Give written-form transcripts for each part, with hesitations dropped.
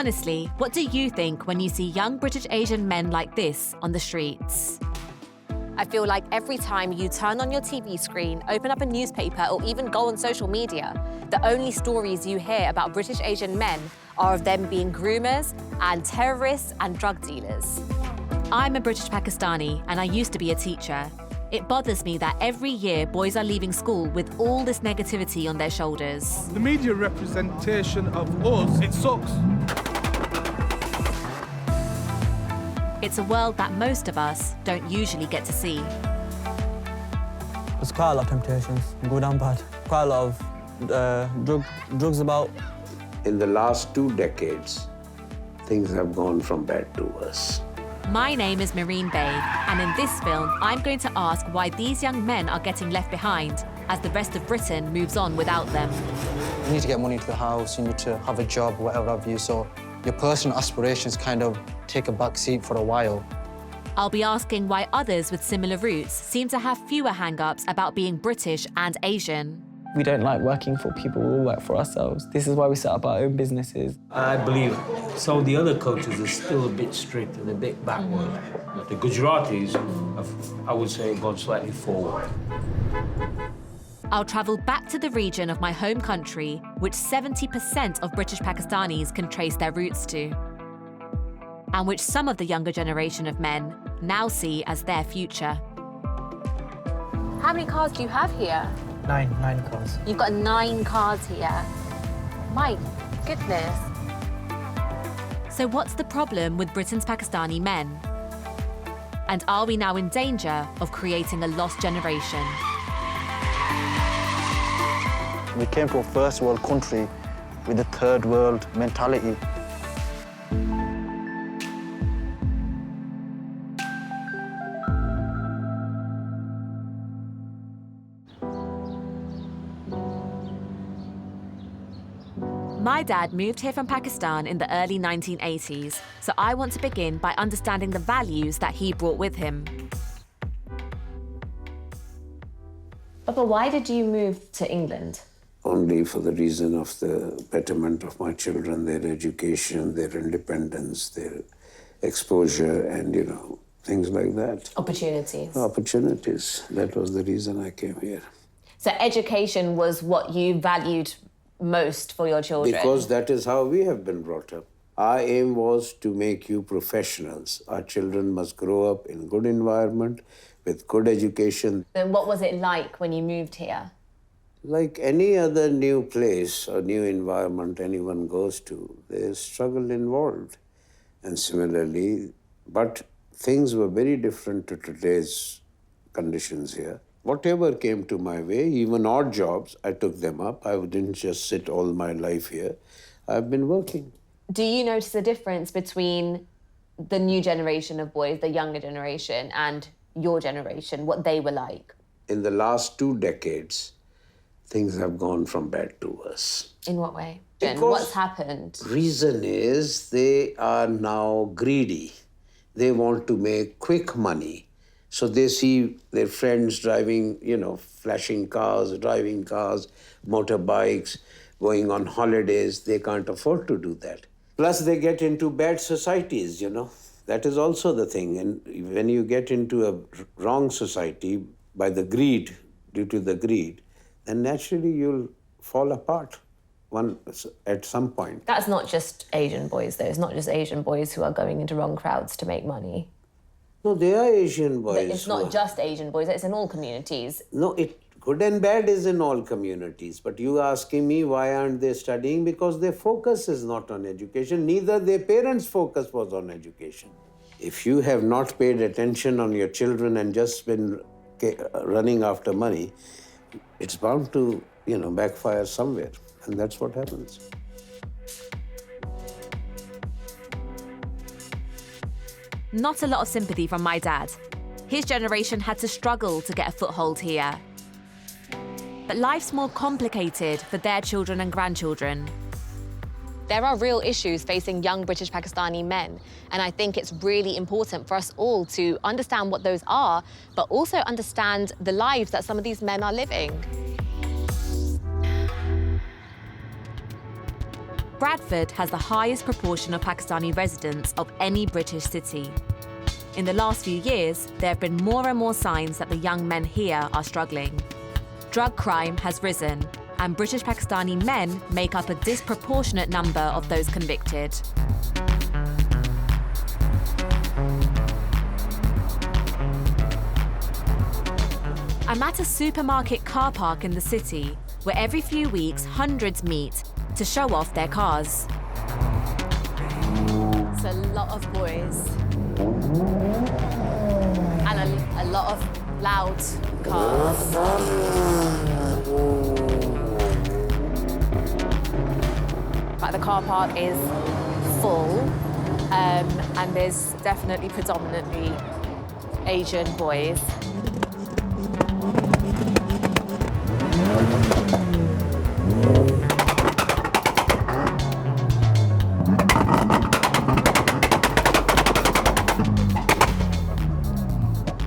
Honestly, what do you think when you see young British Asian men like this on the streets? I feel like every time you turn on your TV screen, open up a newspaper, or even go on social media, the only stories you hear about British Asian men are of them being groomers and terrorists and drug dealers. I'm a British-Pakistani, and I used to be a teacher. It bothers me that every year boys are leaving school with all this negativity on their shoulders. The media representation of us, it sucks. It's a world that most of us don't usually get to see. There's quite a lot of temptations, good and bad. Quite a lot of drugs about. In the last 2 decades, things have gone from bad to worse. My name is Mehreen Baig, and in this film, I'm going to ask why these young men are getting left behind as the rest of Britain moves on without them. You need to get money to the house, you need to have a job, whatever have you, so your personal aspirations kind of take a back seat for a while. I'll be asking why others with similar roots seem to have fewer hang-ups about being British and Asian. We don't like working for people, we all work for ourselves. This is why we set up our own businesses. I believe some of the other cultures are still a bit strict and a bit backward. The Gujaratis have, I would say, gone slightly forward. I'll travel back to the region of my home country, which 70% of British Pakistanis can trace their roots to, and which some of the younger generation of men now see as their future. How many cars do you have here? Nine cars. You've got 9 cars here. My goodness. So what's the problem with Britain's Pakistani men? And are we now in danger of creating a lost generation? We came to a first world country with a third world mentality. My dad moved here from Pakistan in the early 1980s, so I want to begin by understanding the values that he brought with him. Papa, why did you move to England? Only for the reason of the betterment of my children, their education, their independence, their exposure, and, things like that. Opportunities. Opportunities. That was the reason I came here. So education was what you valued most for your children? Because that is how we have been brought up. Our aim was to make you professionals. Our children must grow up in good environment, with good education. Then what was it like when you moved here? Like any other new place or new environment anyone goes to, there's struggle involved. And similarly, but things were very different to today's conditions here. Whatever came to my way, even odd jobs, I took them up. I didn't just sit all my life here. I've been working. Do you notice a difference between the new generation of boys, the younger generation, and your generation, what they were like? In the last 2 decades, things have gone from bad to worse. In what way? Because what's happened? Reason is they are now greedy. They want to make quick money. So they see their friends driving, flashing cars, driving cars, motorbikes, going on holidays. They can't afford to do that. Plus, they get into bad societies, That is also the thing. And when you get into a wrong society by the greed, due to the greed, then naturally you'll fall apart at some point. That's not just Asian boys, though. It's not just Asian boys who are going into wrong crowds to make money. No, they are Asian boys. It's not just Asian boys, it's in all communities. No, good and bad is in all communities. But you asking me why aren't they studying? Because their focus is not on education. Neither their parents' focus was on education. If you have not paid attention on your children and just been running after money, it's bound to, backfire somewhere. And that's what happens. Not a lot of sympathy from my dad. His generation had to struggle to get a foothold here. But life's more complicated for their children and grandchildren. There are real issues facing young British Pakistani men, and I think it's really important for us all to understand what those are, but also understand the lives that some of these men are living. Bradford has the highest proportion of Pakistani residents of any British city. In the last few years, there have been more and more signs that the young men here are struggling. Drug crime has risen, and British Pakistani men make up a disproportionate number of those convicted. I'm at a supermarket car park in the city, where every few weeks hundreds meet to show off their cars. It's a lot of boys. And a lot of loud cars. But the car park is full, and there's definitely predominantly Asian boys.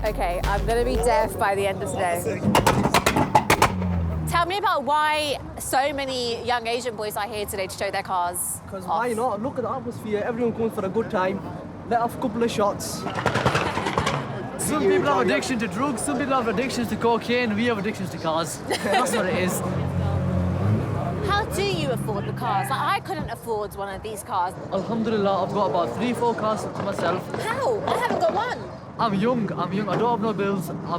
Okay, I'm gonna be deaf by the end of today. Tell me about why so many young Asian boys are here today to show their cars. Because why not? Look at the atmosphere, everyone comes for a good time. Let off a couple of shots. Some people have addiction to drugs, some people have addictions to cocaine, we have addictions to cars. That's what it is. How do you afford the cars? Like, I couldn't afford one of these cars. Alhamdulillah, I've got about 3-4 cars to myself. How? I haven't got one. I'm young, I don't have no bills. My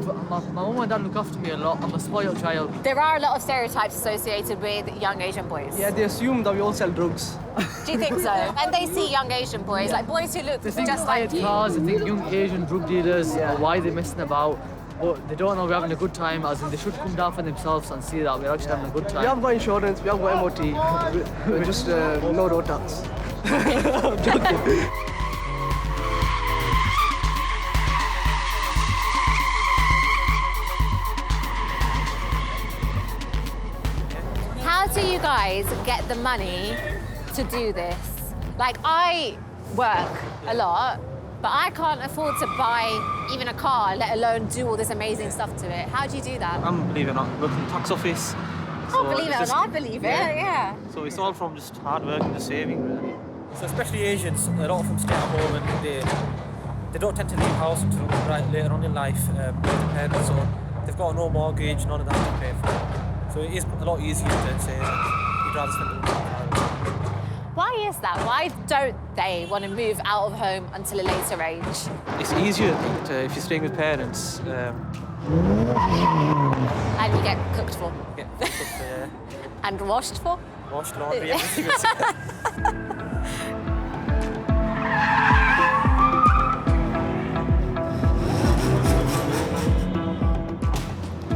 mum and dad look after me a lot. I'm a spoiled child. There are a lot of stereotypes associated with young Asian boys. Yeah, they assume that we all sell drugs. Do you think so? And they see young Asian boys, like boys who look just like you. Cars, they think young Asian drug dealers, why they're messing about. But they don't know we're having a good time, as in they should come down for themselves and see that we're actually having a good time. We have got insurance, we have got MOT. We're just no road tax. I'm joking. How do you guys get the money to do this? Like, I work a lot, but I can't afford to buy even a car, let alone do all this amazing stuff to it. How do you do that? Believe it or not, work in the tax office. Believe it or not, believe it, yeah. So it's all from just hard work and just saving, really. So especially Asians, a lot of them stay at home and they don't tend to leave house until right later on in life. Parents, so they've got no mortgage, none of that to pay for. So it is a lot easier to say that you'd rather spend the money. Why is that? Why don't they want to move out of home until a later age? It's easier, I think, if you're staying with parents. And you get cooked for? Get cooked for, yeah. And washed for? Washed, laundry, everything.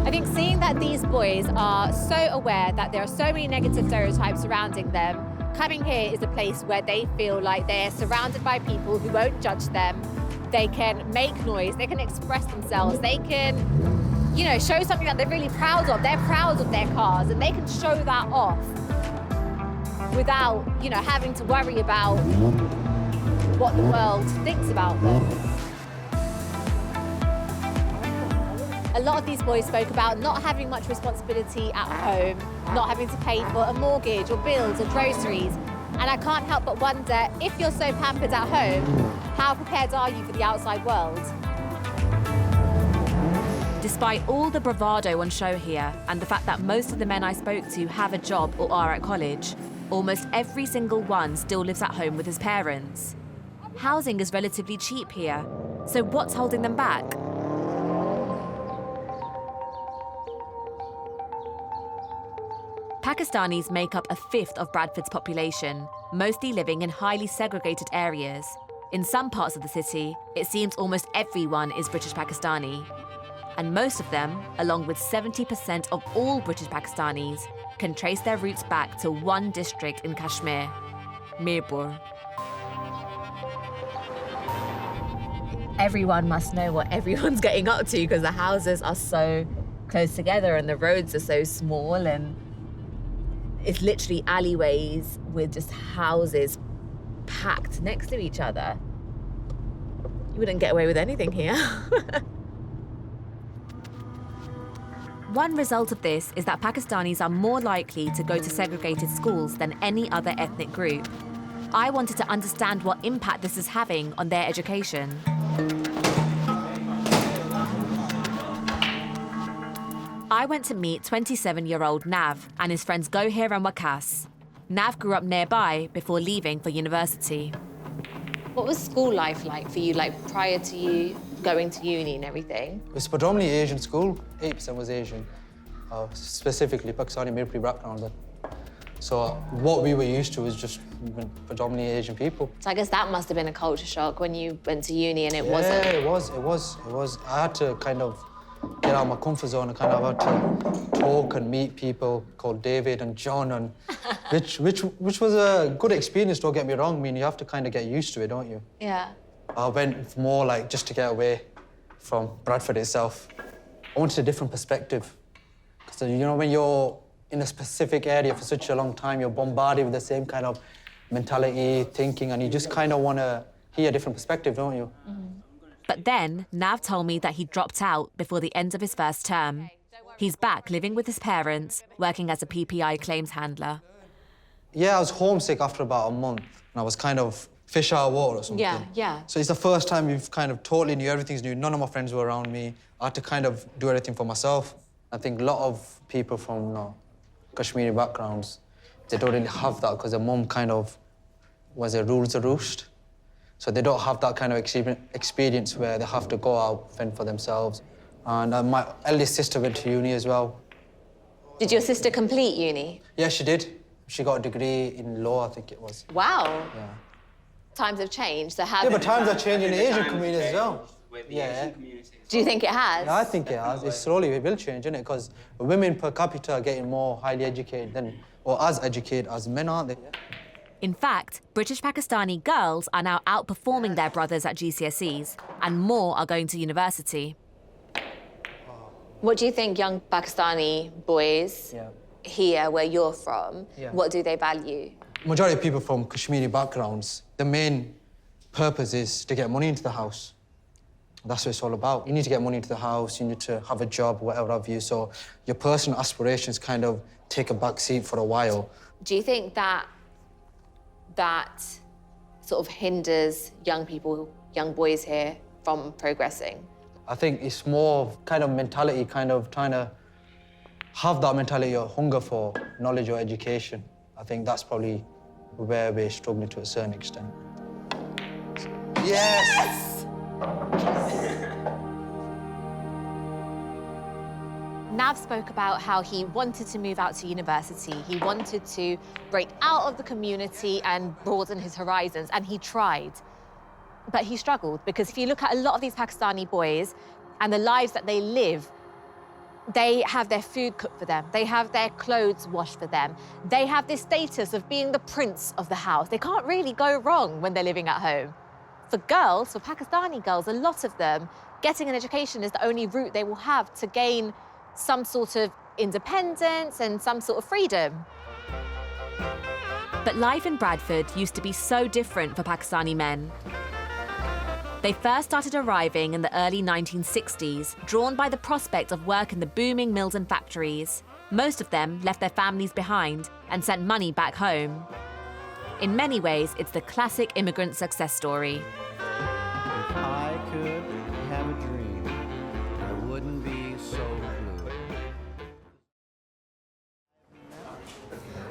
I think seeing that these boys are so aware that there are so many negative stereotypes surrounding them, coming here is a place where they feel like they're surrounded by people who won't judge them. They can make noise, they can express themselves, they can, you know, show something that they're really proud of. They're proud of their cars and they can show that off without, you know, having to worry about what the world thinks about them. A lot of these boys spoke about not having much responsibility at home, not having to pay for a mortgage or bills or groceries. And I can't help but wonder, if you're so pampered at home, how prepared are you for the outside world? Despite all the bravado on show here and the fact that most of the men I spoke to have a job or are at college, almost every single one still lives at home with his parents. Housing is relatively cheap here, so what's holding them back? Pakistanis make up a fifth of Bradford's population, mostly living in highly segregated areas. In some parts of the city, it seems almost everyone is British Pakistani. And most of them, along with 70% of all British Pakistanis, can trace their roots back to one district in Kashmir, Mirpur. Everyone must know what everyone's getting up to because the houses are so close together and the roads are so small, and it's literally alleyways with just houses packed next to each other. You wouldn't get away with anything here. One result of this is that Pakistanis are more likely to go to segregated schools than any other ethnic group. I wanted to understand what impact this is having on their education. I went to meet 27-year-old Nav and his friends Gohir and Wakas. Nav grew up nearby before leaving for university. What was school life like for you, prior to you going to uni and everything? It was predominantly Asian school. 8% was Asian, specifically Pakistani military background. So what we were used to was just predominantly Asian people. So I guess that must have been a culture shock when you went to uni and it wasn't. Yeah, it was. I had to kind of get out of my comfort zone and kind of had to talk and meet people called David and John, and which was a good experience, don't get me wrong. I mean, you have to kind of get used to it, don't you? Yeah. I went more just to get away from Bradford itself. I wanted a different perspective. Because, when you're in a specific area for such a long time, you're bombarded with the same kind of mentality, thinking, and you just kind of want to hear a different perspective, don't you? Mm-hmm. But then, Nav told me that he dropped out before the end of his first term. He's back living with his parents, working as a PPI claims handler. Yeah, I was homesick after about a month, and I was kind of fish out of water or something. Yeah. So it's the first time you've kind of totally knew everything's new. None of my friends were around me. I had to kind of do everything for myself. I think a lot of people from Kashmiri backgrounds, they don't really have that because their mum kind of was a rules a roost. So they don't have that kind of experience where they have to go out, fend for themselves. And my eldest sister went to uni as well. Did your sister complete uni? Yeah, she did. She got a degree in law, I think it was. Wow. Yeah. Times have changed, so how... Yeah, but times are changing in the Asian community as well. Yeah. Do you think it has? Yeah, I think it has. It slowly will change, isn't it? Because women per capita are getting more highly educated or as educated as men, aren't they? In fact, British-Pakistani girls are now outperforming their brothers at GCSEs, and more are going to university. What do you think young Pakistani boys here, where you're from, what do they value? Majority of people from Kashmiri backgrounds, the main purpose is to get money into the house. That's what it's all about. You need to get money into the house, you need to have a job, whatever have you, so your personal aspirations kind of take a back seat for a while. Do you think that sort of hinders young people, young boys here from progressing? I think it's more kind of mentality, kind of trying to have that mentality or hunger for knowledge or education. I think that's probably where we're struggling to a certain extent. Yes! Nav spoke about how he wanted to move out to university. He wanted to break out of the community and broaden his horizons, and he tried. But he struggled, because if you look at a lot of these Pakistani boys and the lives that they live, they have their food cooked for them. They have their clothes washed for them. They have this status of being the prince of the house. They can't really go wrong when they're living at home. For girls, for Pakistani girls, a lot of them, getting an education is the only route they will have to gain some sort of independence and some sort of freedom. But life in Bradford used to be so different for Pakistani men. They first started arriving in the early 1960s, drawn by the prospect of work in the booming mills and factories. Most of them left their families behind and sent money back home. In many ways, it's the classic immigrant success story. If I could have a dream, I wouldn't be so blue.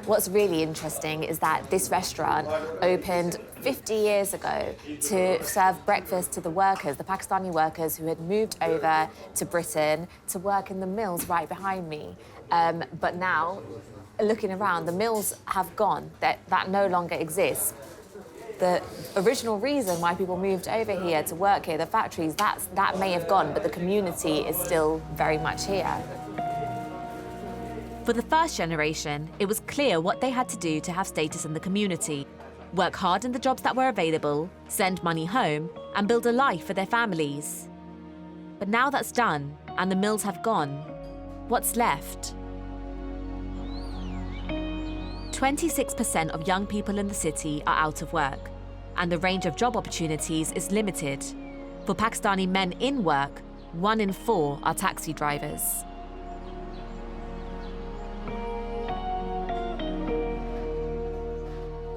What's really interesting is that this restaurant opened 50 years ago to serve breakfast to the workers, the Pakistani workers who had moved over to Britain to work in the mills right behind me. But now, looking around, the mills have gone. That no longer exists. The original reason why people moved over here to work here, the factories, that may have gone, but the community is still very much here. For the first generation, it was clear what they had to do to have status in the community. Work hard in the jobs that were available, send money home, and build a life for their families. But now that's done, and the mills have gone. What's left? 26% of young people in the city are out of work, and the range of job opportunities is limited. For Pakistani men in work, 1 in 4 are taxi drivers.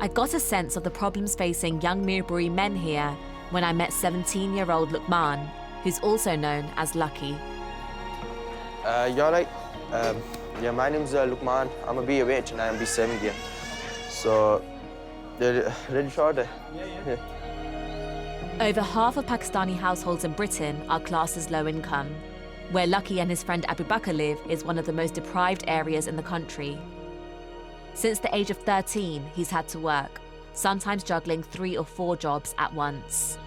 I got a sense of the problems facing young Mirpuri men here when I met 17-year-old Luqman, who's also known as Lucky. You're right. Yeah, my name's Luqman. I'm a BA8 and I'm B7 here. So, they're ready for order? Yeah. Over half of Pakistani households in Britain are classed as low income. Where Lucky and his friend Abu Bakr live is one of the most deprived areas in the country. Since the age of 13, he's had to work, sometimes juggling 3 or 4 jobs at once.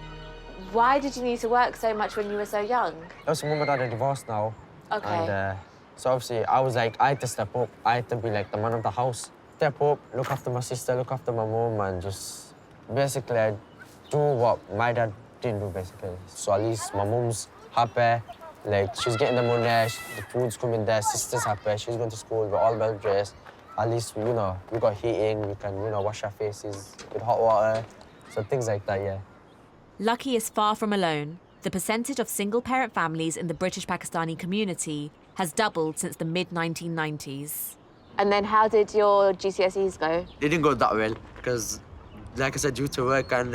Why did you need to work so much when you were so young? Also, Mum and Dad are divorced now. Okay. And so obviously, I was like, I had to step up. I had to be like the man of the house. Step up, look after my sister, look after my mum, and just basically I do what my dad didn't do, basically. So at least my mum's happy. Like, she's getting the money, the food's coming there, sister's happy, she's going to school, we're all well dressed. At least, you know, we got heating, we can, you know, wash our faces with hot water. So things like that, yeah. Lucky is far from alone. The percentage of single-parent families in the British-Pakistani community has doubled since the mid-1990s. And then how did your GCSEs go? It didn't go that well, because, like I said, due to work and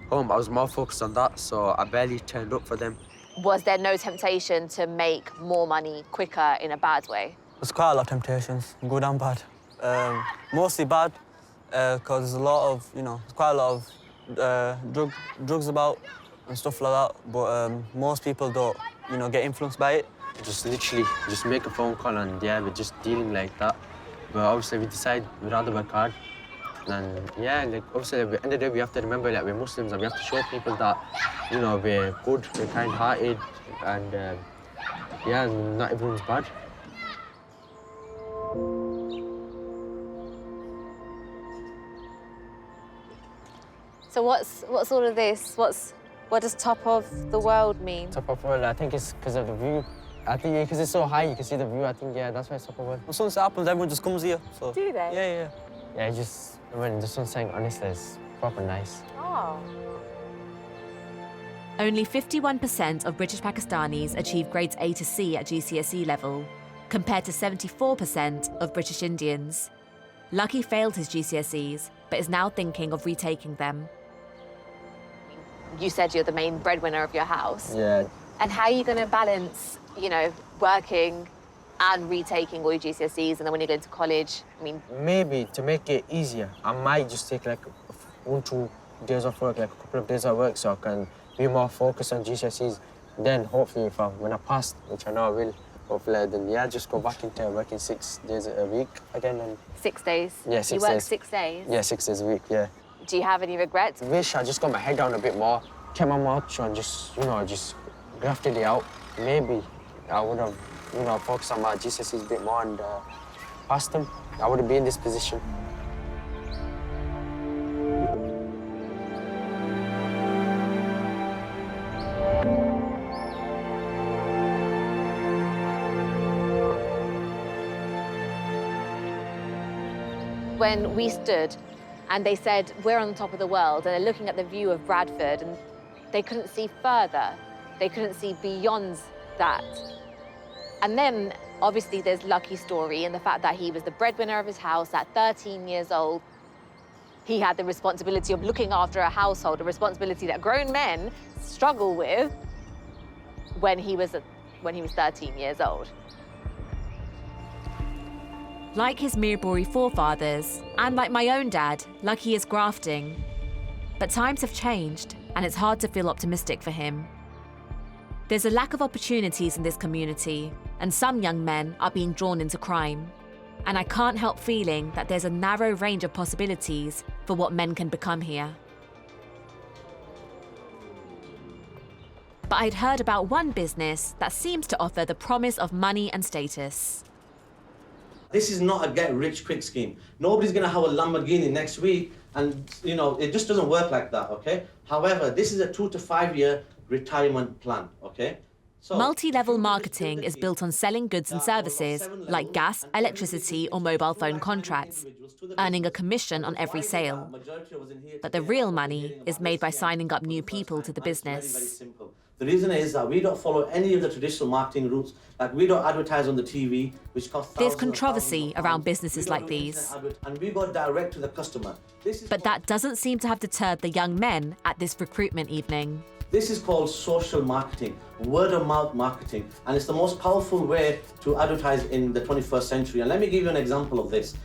home, I was more focused on that, so I barely turned up for them. Was there no temptation to make more money quicker in a bad way? There's quite a lot of temptations, good and bad. Mostly bad, because there's a lot of, you know, there's quite a lot of drugs about and stuff like that, but most people don't, you know, get influenced by it. Just literally, just make a phone call and, yeah, we're just dealing like that. But obviously, we decide we'd rather work hard. And, yeah, like, obviously, at the end of the day, we have to remember that we're Muslims and we have to show people that, you know, we're good, we're kind-hearted, and, yeah, not everyone's bad. So what's all of this? What does top of the world mean? Top of the world, I think it's because of the view. I think because it's so high, you can see the view. I think, yeah, that's why it's top of the world. When sunset happens, everyone just comes here. So. Do they? Yeah. Yeah, just, when the sun's setting, honestly, it's proper nice. Oh. Only 51% of British Pakistanis achieve grades A to C at GCSE level, compared to 74% of British Indians. Lucky failed his GCSEs, but is now thinking of retaking them. You said you're the main breadwinner of your house. Yeah. And how are you going to balance, you know, working and retaking all your GCSEs, and then when you go into college, I mean... Maybe to make it easier, I might just take like 1-2 days off work, like a couple of days of work, so I can be more focused on GCSEs. Then hopefully, when I pass, which I know I will, hopefully, then yeah, just go back into working 6 days a week again. And 6 days? Yeah, 6 days. You work 6 days? Yeah, 6 days a week, yeah. Do you have any regrets? Wish I just got my head down a bit more, kept my mouth shut and just, you know, just grafted it out. Maybe I would have, you know, focused on my GCSEs a bit more and passed them. I wouldn't be in this position. When we stood and they said, we're on the top of the world, and they're looking at the view of Bradford, and they couldn't see further. They couldn't see beyond that. And then, obviously, there's Lucky's story and the fact that he was the breadwinner of his house at 13 years old. He had the responsibility of looking after a household, a responsibility that grown men struggle with when he was 13 years old. Like his Mirpuri forefathers, and like my own dad, Lucky is grafting. But times have changed, and it's hard to feel optimistic for him. There's a lack of opportunities in this community, and some young men are being drawn into crime. And I can't help feeling that there's a narrow range of possibilities for what men can become here. But I'd heard about one business that seems to offer the promise of money and status. This is not a get-rich-quick scheme. Nobody's going to have a Lamborghini next week, and, you know, it just doesn't work like that, okay? However, this is a 2 to 5 year retirement plan, okay? So, multi-level marketing is built on selling goods and services like gas, electricity, or mobile phone contracts, earning a commission on every sale. But the real money is made by signing up new people to the business. The reason is that we don't follow any of the traditional marketing routes. Like, we don't advertise on the TV, which costs There's thousands controversy around We businesses don't like do these. and we go direct to the customer. But that doesn't seem to have deterred the young men at this recruitment evening. This is called social marketing, word of mouth marketing, and it's the most powerful way to advertise in the 21st century. And let me give you an example of this.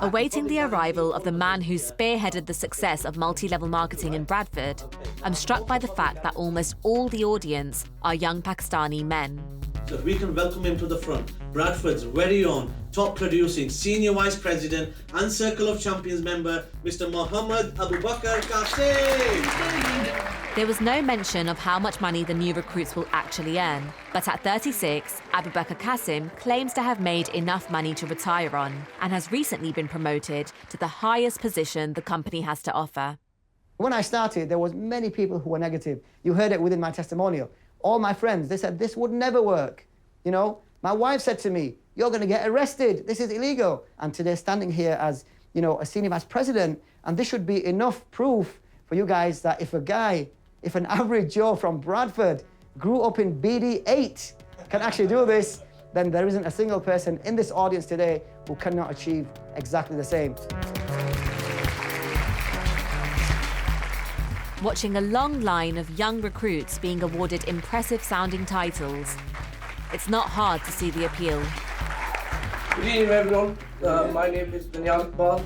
Awaiting the arrival of the man who spearheaded the success of multi-level marketing in Bradford, I'm struck by the fact that almost all the audience are young Pakistani men. So if we can welcome him to the front, Bradford's very own top producing Senior Vice President and Circle of Champions member, Mr. Mohammed Abu Bakr Qasim. There was no mention of how much money the new recruits will actually earn, but at 36, Abu Bakr Qasim claims to have made enough money to retire on and has recently been promoted to the highest position the company has to offer. When I started, there was many people who were negative. You heard it within my testimonial. All my friends, they said, this would never work. You know, my wife said to me, you're going to get arrested. This is illegal. And today, standing here as, you know, a senior vice president, and this should be enough proof for you guys that if an average Joe from Bradford grew up in BD8 can actually do this, then there isn't a single person in this audience today who cannot achieve exactly the same. Watching a long line of young recruits being awarded impressive-sounding titles, it's not hard to see the appeal. Good evening, everyone. My name is Daniel Iqbal.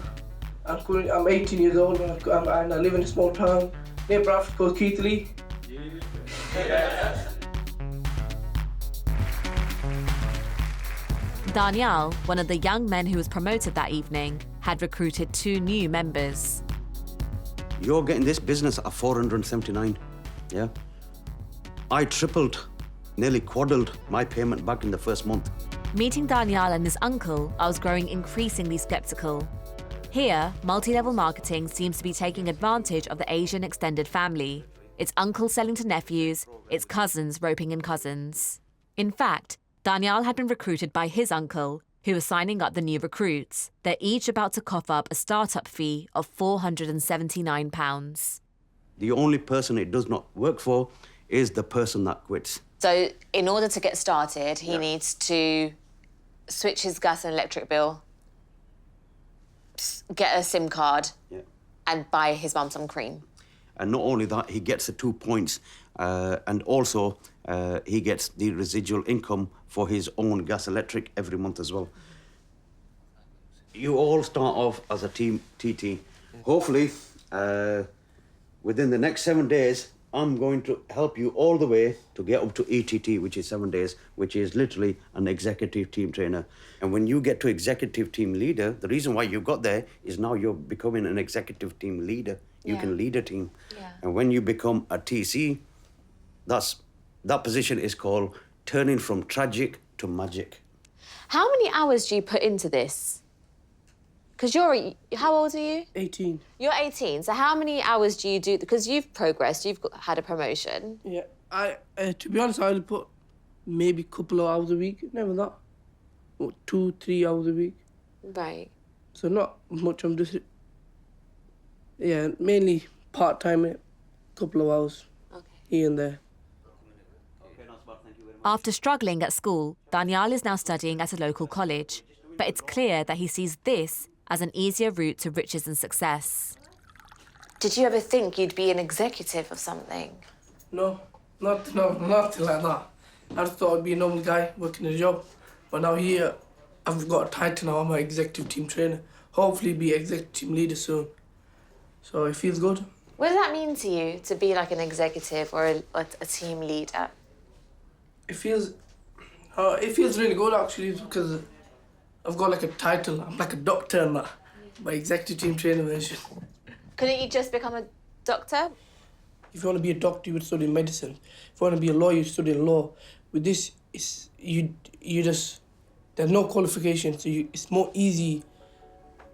I'm 18 years old and I live in a small town near Bradford called Keighley. Daniel, one of the young men who was promoted that evening, had recruited 2 new members. You're getting this business at 479, yeah? I tripled, nearly quadrupled my payment back in the first month. Meeting Daniel and his uncle, I was growing increasingly skeptical. Here, multi-level marketing seems to be taking advantage of the Asian extended family. Its uncles selling to nephews, its cousins roping in cousins. In fact, Daniel had been recruited by his uncle, who was signing up the new recruits. They're each about to cough up a startup fee of £479. The only person it does not work for is the person that quits. So in order to get started, he needs to switch his gas and electric bill, get a SIM card, and buy his mum some cream. And not only that, he gets the 2 points, and also he gets the residual income for his own gas electric every month as well. You all start off as a team TT. Hopefully, within the next 7 days, I'm going to help you all the way to get up to ETT, which is 7 days, which is literally an executive team trainer. And when you get to executive team leader, the reason why you got there is now you're becoming an executive team leader. You can lead a team. And when you become a TC, that position is called turning from tragic to magic. How many hours do you put into this? Because how old are you? 18. You're 18, so how many hours do you do? Because you've progressed, you've had a promotion. Yeah, to be honest, I'll put maybe a couple of hours a week, never that. Or 2-3 hours a week. Right. So not much, I'm just, mainly part-time, a couple of hours here and there. After struggling at school, Daniel is now studying at a local college. But it's clear that he sees this as an easier route to riches and success. Did you ever think you'd be an executive of something? No, nothing like that. I just thought I'd be a normal guy working a job. But now here, I've got a title now, I'm an executive team trainer. Hopefully be executive team leader soon. So it feels good. What does that mean to you, to be like an executive or a team leader? It feels really good actually, because I've got like a title. I'm like a doctor and that. My executive team trainer version. Couldn't you just become a doctor? If you want to be a doctor, you would study medicine. If you want to be a lawyer, you study law. With this, there's no qualification, so it's more easy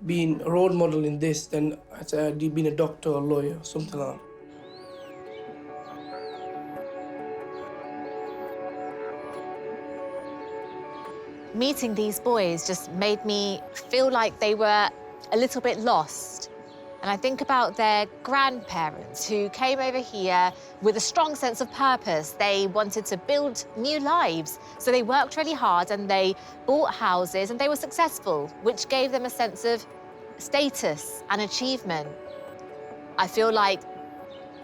being a role model in this than being a doctor or a lawyer or something like that. Meeting these boys just made me feel like they were a little bit lost. And I think about their grandparents who came over here with a strong sense of purpose. They wanted to build new lives. So they worked really hard and they bought houses and they were successful, which gave them a sense of status and achievement. I feel like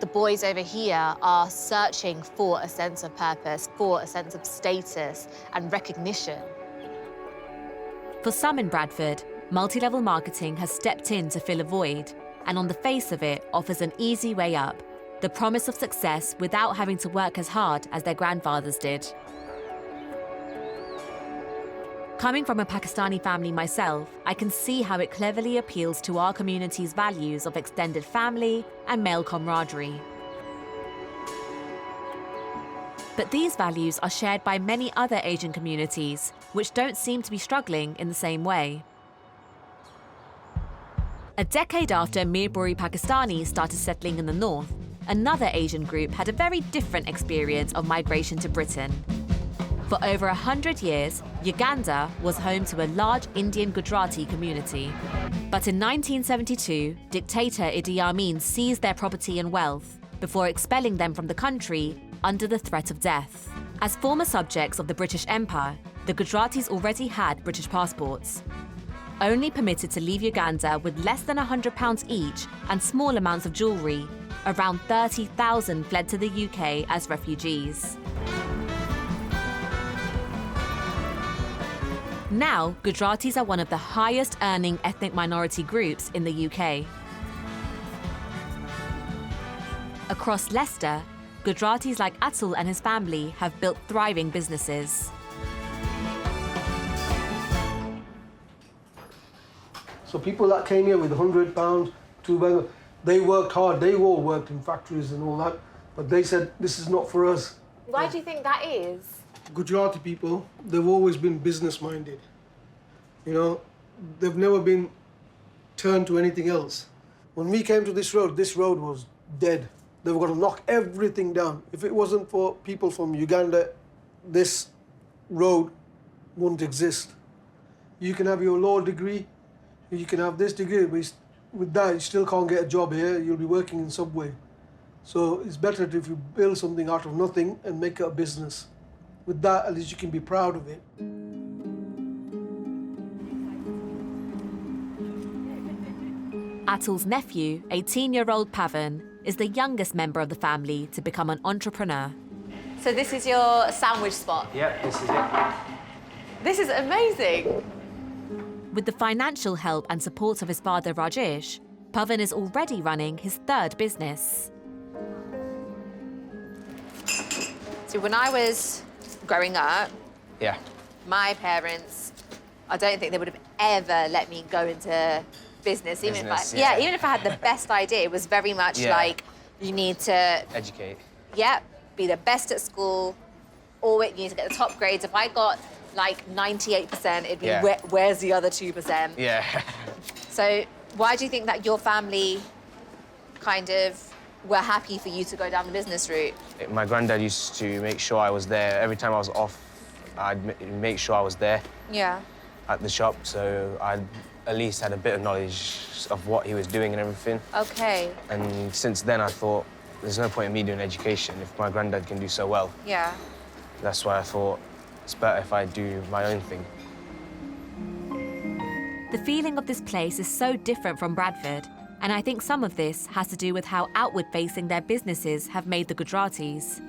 the boys over here are searching for a sense of purpose, for a sense of status and recognition. For some in Bradford, multi-level marketing has stepped in to fill a void, and on the face of it offers an easy way up, the promise of success without having to work as hard as their grandfathers did. Coming from a Pakistani family myself, I can see how it cleverly appeals to our community's values of extended family and male camaraderie. But these values are shared by many other Asian communities, which don't seem to be struggling in the same way. A decade after Mehreen Pakistani started settling in the north, another Asian group had a very different experience of migration to Britain. For over 100 years, Uganda was home to a large Indian Gujarati community. But in 1972, dictator Idi Amin seized their property and wealth before expelling them from the country under the threat of death. As former subjects of the British Empire, the Gujaratis already had British passports. Only permitted to leave Uganda with less than £100 each and small amounts of jewellery, around 30,000 fled to the UK as refugees. Now, Gujaratis are one of the highest earning ethnic minority groups in the UK. Across Leicester, Gujaratis like Atul and his family have built thriving businesses. So people that came here with £100, £200, they worked hard, they all worked in factories and all that, but they said, this is not for us. Why do you think that is? Gujarati people, they've always been business-minded. You know, they've never been turned to anything else. When we came to this road was dead. They were going to knock everything down. If it wasn't for people from Uganda, this road wouldn't exist. You can have your law degree, you can have this degree, but with that, you still can't get a job here. You'll be working in Subway. So it's better if you build something out of nothing and make it a business. With that, at least you can be proud of it. Atul's nephew, 18-year-old Pavan, is the youngest member of the family to become an entrepreneur. So this is your sandwich spot? Yeah, this is it. This is amazing. With the financial help and support of his father Rajesh, Pavan is already running his third business. So when I was growing up, Yeah. my parents, I don't think they would have ever let me go into business, even if even if I had the best idea. It was very much like you need to Educate. be the best at school, or you need to get the top grades. If I got like 98%, it'd be where's the other 2%? Yeah. So why do you think that your family kind of were happy for you to go down the business route? My granddad used to make sure I was there. Every time I was off, I'd make sure I was there Yeah. at the shop, so I'd at least had a bit of knowledge of what he was doing and everything. Okay. And since then, I thought, there's no point in me doing education if my granddad can do so well. Yeah. That's why I thought it's better if I do my own thing. The feeling of this place is so different from Bradford, and I think some of this has to do with how outward-facing their businesses have made the Gujaratis.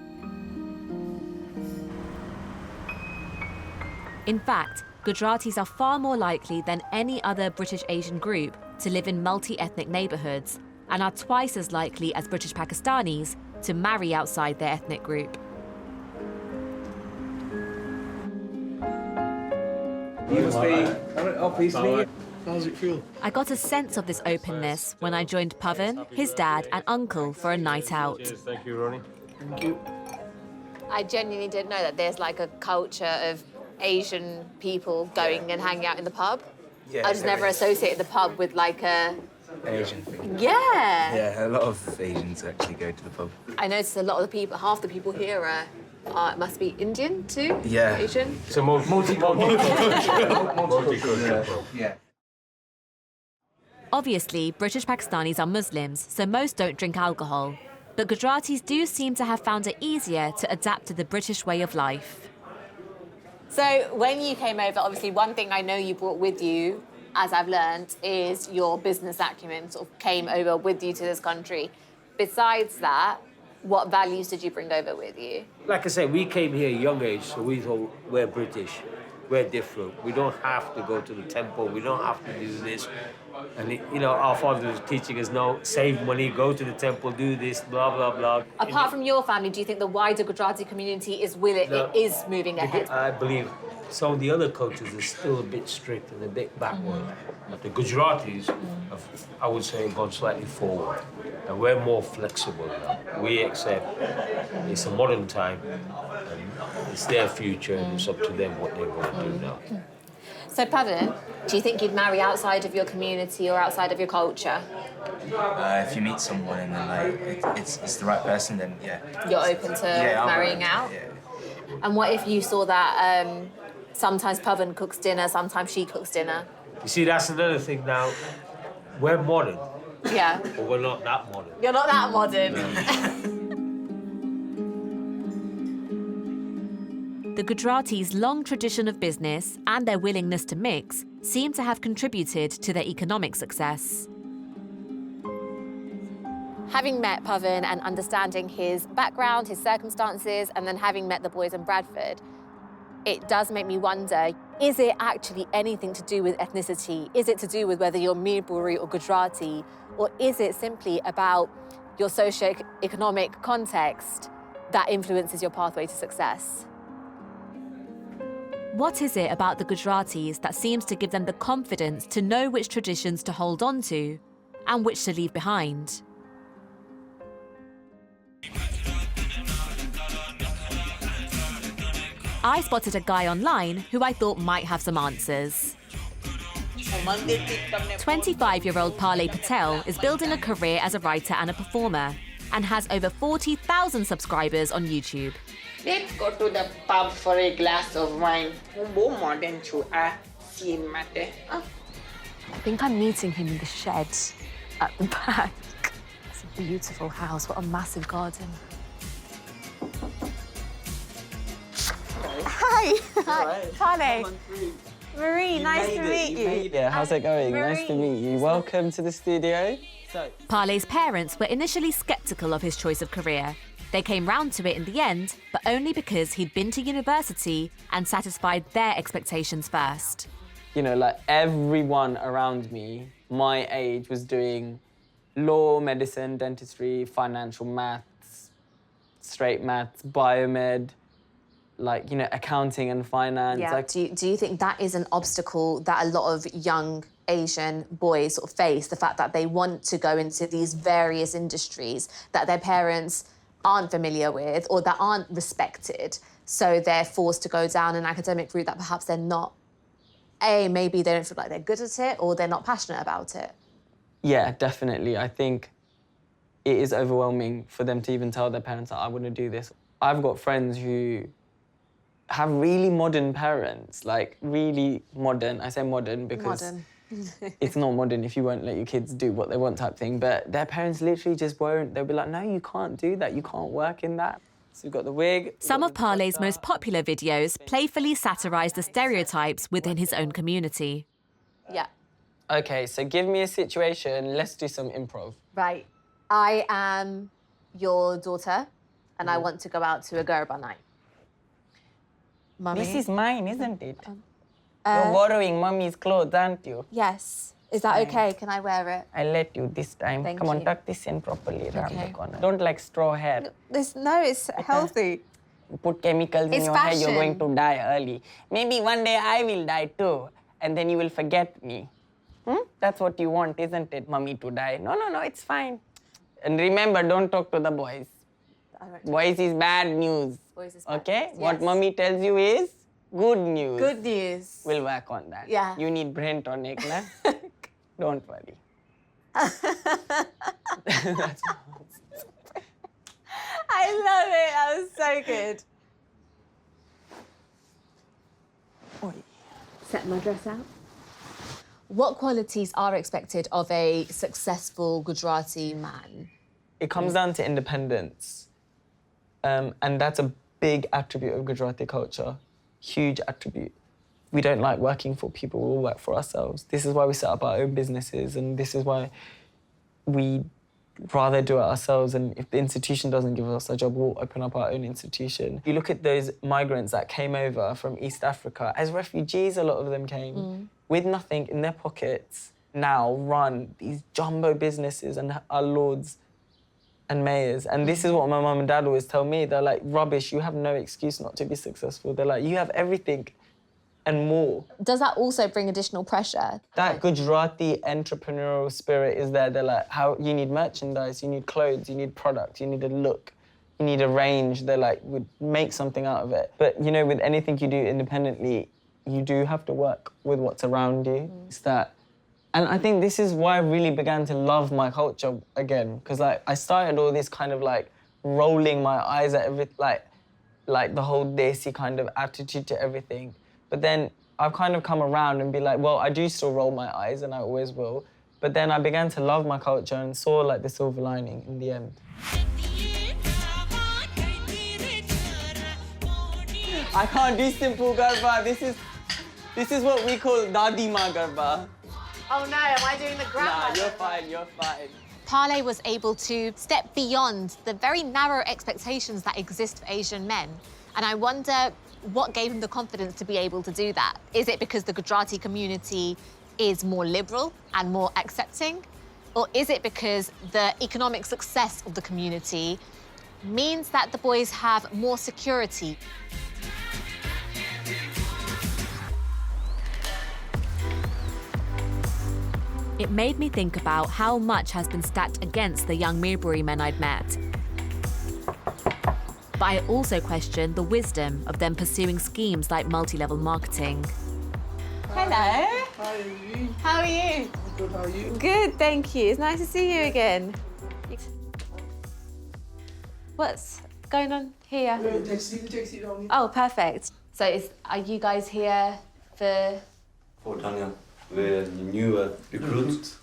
In fact, Gujaratis are far more likely than any other British Asian group to live in multi-ethnic neighbourhoods and are twice as likely as British Pakistanis to marry outside their ethnic group. How's it feel? I got a sense of this openness when I joined Pavan, his dad and uncle for a night out. Cheers, thank you, Ronnie. Thank you. I genuinely didn't know that there's like a culture of Asian people going and hanging out in the pub. Yeah, I just never associated the pub with like a... Asian thing. Yeah. Yeah, a lot of Asians actually go to the pub. I noticed a lot of the people, half the people here are must be Indian too? Yeah. Asian? So multicultural. Yeah. Obviously, British Pakistanis are Muslims, so most don't drink alcohol. But Gujaratis do seem to have found it easier to adapt to the British way of life. So when you came over, obviously one thing I know you brought with you, as I've learned, is your business acumen sort of came over with you to this country. Besides that, what values did you bring over with you? Like I said, we came here at a young age, so we thought we're British, we're different. We don't have to go to the temple, we don't have to do this. And, you know, our father was teaching us, no, save money, go to the temple, do this, blah, blah, blah. Apart from your family, do you think the wider Gujarati community is No. it is moving ahead? I believe some of the other cultures are still a bit strict and a bit backward. But the Gujaratis have, I would say, gone slightly forward. And we're more flexible now. We accept it's a modern time and it's their future and it's up to them what they want to do now. So, Pavan, do you think you'd marry outside of your community or outside of your culture? If you meet someone and then like it's the right person, then yeah. You're open to I'm marrying open, out? Yeah. And what if you saw that sometimes Pavan cooks dinner, sometimes she cooks dinner? You see, that's another thing now. We're modern, Yeah. but we're not that modern. You're not that modern. The Gujaratis' long tradition of business and their willingness to mix seem to have contributed to their economic success. Having met Pavan and understanding his background, his circumstances, and then having met the boys in Bradford, it does make me wonder, is it actually anything to do with ethnicity? Is it to do with whether you're Mirpuri or Gujarati? Or is it simply about your socio-economic context that influences your pathway to success? What is it about the Gujaratis that seems to give them the confidence to know which traditions to hold on to and which to leave behind? I spotted a guy online who I thought might have some answers. 25-year-old Parley Patel is building a career as a writer and a performer and has over 40,000 subscribers on YouTube. Let's go to the pub for a glass of wine. Modern I think I'm meeting him in the shed at the back. It's a beautiful house. What a massive garden. Hi. Hi. Parley. Mehreen, nice to meet you. Yeah, how's it going? Nice to meet you. Welcome to the studio. Parley's parents were initially sceptical of his choice of career. They came round to it in the end, but only because he'd been to university and satisfied their expectations first. You know, like everyone around me, my age, was doing law, medicine, dentistry, financial maths, straight maths, biomed, like, you know, accounting and finance. Yeah. Like, Do you think that is an obstacle that a lot of young Asian boys sort of face, the fact that they want to go into these various industries that their parents aren't familiar with or that aren't respected, so they're forced to go down an academic route that perhaps they're not, maybe they don't feel like they're good at it or they're not passionate about it? yeah, definitely. I think it is overwhelming for them to even tell their parents that I want to do this. I've got friends who have really modern parents, like really modern. I say modern because it's not modern if you won't let your kids do what they want type thing, but their parents literally just won't. They'll be like, no, you can't do that. You can't work in that. So we've got the wig. Some of Parley's most popular videos playfully satirise the stereotypes within his own community. Yeah. Okay, so give me a situation. Let's do some improv. Right. I am your daughter and I want to go out to a Garba night. Mummy? This is mine, isn't it? You're borrowing mommy's clothes, aren't you? Yes. Is that okay? Can I wear it? I'll let you this time. Thank Come on, you. tuck this in properly around Okay. the corner. Don't like straw hair. No, it's healthy. You put chemicals in It's your hair, you're going fashion. to die early. Maybe one day I will die too, and then you will forget me. That's what you want, isn't it, mommy, to die? No, it's fine. And remember, don't talk to the boys. Boys is bad news. Boys is bad okay? news, What yes. mommy tells you is good news. Good news. We'll work on that. Yeah. You need brain tonic, na? Don't worry. I love it. That was so good. Set my dress out. What qualities are expected of a successful Gujarati man? It comes down to independence. And that's a big attribute of Gujarati culture, huge attribute. We don't like working for people, we all work for ourselves. This is why we set up our own businesses, and this is why we rather do it ourselves, and if the institution doesn't give us a job, we'll open up our own institution. You look at those migrants that came over from East Africa, as refugees, a lot of them came, with nothing in their pockets, now run these jumbo businesses and are lords and mayors. And this is what my mum and dad always tell me. They're like, rubbish, you have no excuse not to be successful. They're like, you have everything and more. Does that also bring additional pressure? That Gujarati entrepreneurial spirit is there. They're like, how you need merchandise, you need clothes, you need product, you need a look, you need a range. They're like, would make something out of it. But you know, with anything you do independently, you do have to work with what's around you. It's that. And I think this is why I really began to love my culture again, because like I started all this kind of like rolling my eyes at everything, like the whole desi kind of attitude to everything. But then I've kind of come around and be like, well, I do still roll my eyes and I always will. But then I began to love my culture and saw like the silver lining in the end. I can't do simple garba. This is what we call Dadi Ma garba. Oh no, am I doing the grandma? Nah, you're fine, you're fine. Pale was able to step beyond the very narrow expectations that exist for Asian men. And I wonder what gave him the confidence to be able to do that. Is it because the Gujarati community is more liberal and more accepting? Or is it because the economic success of the community means that the boys have more security? It made me think about how much has been stacked against the young Mirpuri men I'd met. But I also questioned the wisdom of them pursuing schemes like multi-level marketing. Hello. Hi. How are you? Good, how are you? Good, thank you. It's nice to see you again. What's going on here? Taxi down here. Oh, perfect. So are you guys here for... For Daniel, we're new recruits.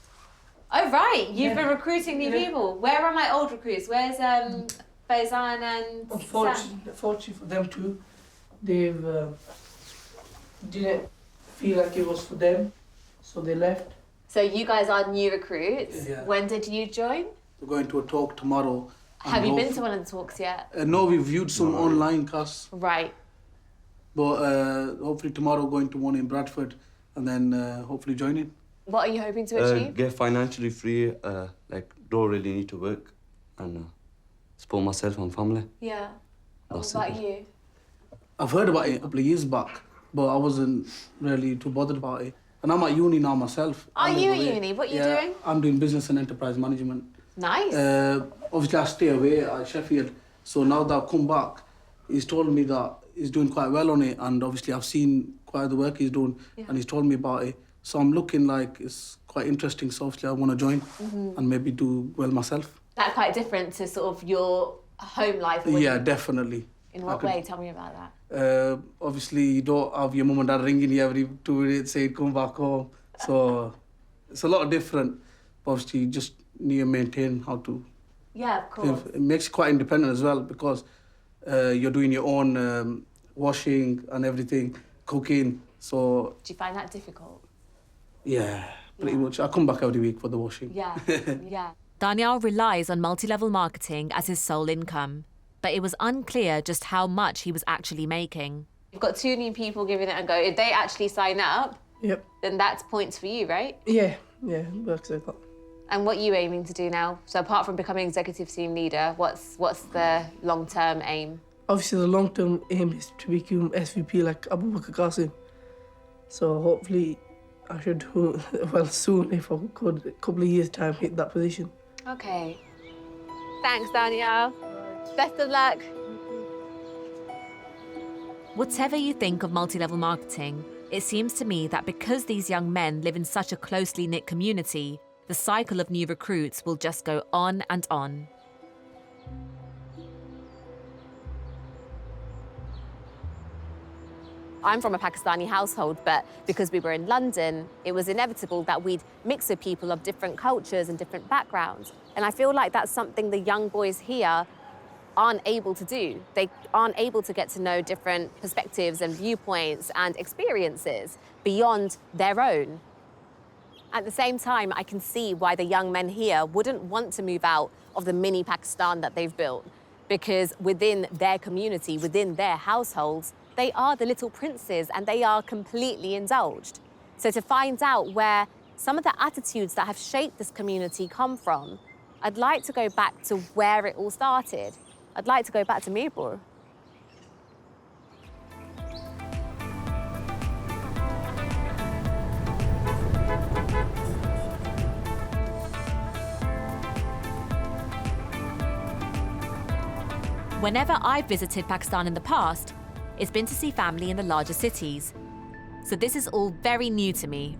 Oh, right. You've been recruiting new people. Where are my old recruits? Where's Faizan and Sam? Unfortunately for them too, they've didn't feel like it was for them, so they left. So you guys are new recruits. Yeah. When did you join? We're going to a talk tomorrow. Have you been to one of the talks yet? No, we viewed some online casts. Right. But hopefully tomorrow going to one in Bradford and then hopefully joining. What are you hoping to achieve? Get financially free, like don't really need to work and support myself and family. Yeah. That's What about it. you? I've heard about it a couple of years back, but I wasn't really too bothered about it. And I'm at uni now myself. Are I live you at away. uni? What are you Yeah, doing? I'm doing business and enterprise management. Nice. Obviously, I stay away at Sheffield. So now that I've come back, he's told me that he's doing quite well on it. And obviously, I've seen quite the work he's doing. Yeah. And he's told me about it. So I'm looking like it's quite interesting. So obviously, I want to join and maybe do well myself. That's quite different to sort of your home life. when Yeah, you- definitely. In what way? Tell me about that. Obviously, you don't have your mum and dad ringing you every 2 minutes saying, come back home. So it's a lot different. Obviously, you just need to maintain how to Yeah, of course. live. It makes you quite independent as well because you're doing your own washing and everything, cooking. So, Do you find that difficult? yeah, pretty much. I come back every week for the washing. Yeah, yeah. Daniel relies on multi-level marketing as his sole income, but it was unclear just how much he was actually making. You've got 2 new people giving it a go. If they actually sign up, Yep. then that's points for you, right? Yeah, works like that. And what are you aiming to do now? So apart from becoming executive team leader, what's the long-term aim? Obviously, the long-term aim is to become SVP like Abu Bakr Qasim. So hopefully, I should do well soon if I could, a couple of years' time, hit that position. Okay. Thanks, Danielle. Best of luck. Whatever you think of multi-level marketing, it seems to me that because these young men live in such a closely knit community, the cycle of new recruits will just go on and on. I'm from a Pakistani household, but because we were in London, it was inevitable that we'd mix with people of different cultures and different backgrounds. And I feel like that's something the young boys here aren't able to do. They aren't able to get to know different perspectives and viewpoints and experiences beyond their own. At the same time, I can see why the young men here wouldn't want to move out of the mini Pakistan that they've built, because within their community, within their households, they are the little princes and they are completely indulged. So to find out where some of the attitudes that have shaped this community come from, I'd like to go back to where it all started. I'd like to go back to Mirpur. Whenever I've visited Pakistan in the past, it's been to see family in the larger cities. So this is all very new to me.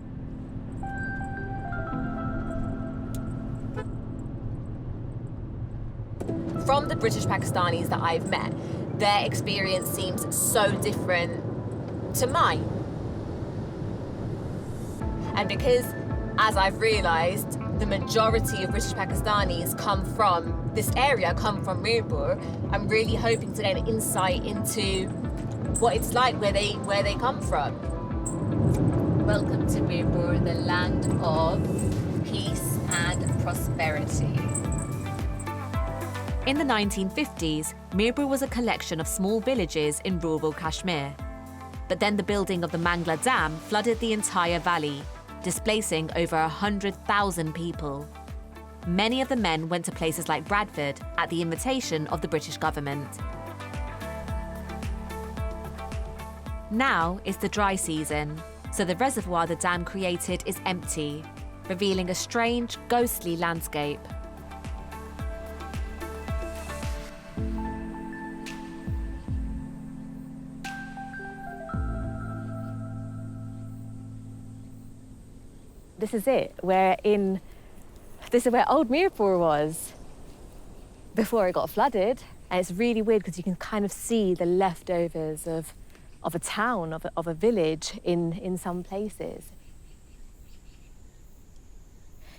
From the British Pakistanis that I've met, their experience seems so different to mine. And because, as I've realised, the majority of British Pakistanis come from this area, come from Mirpur, I'm really hoping to gain insight into what it's like where they come from. Welcome to Mirpur, the land of peace and prosperity. In the 1950s, Mirpur was a collection of small villages in rural Kashmir. But then the building of the Mangla Dam flooded the entire valley, displacing over 100,000 people. Many of the men went to places like Bradford at the invitation of the British government. Now is the dry season, so the reservoir the dam created is empty, revealing a strange, ghostly landscape. This is it. This is where old Mirpur was before it got flooded. And it's really weird because you can kind of see the leftovers of a town, of a village in some places.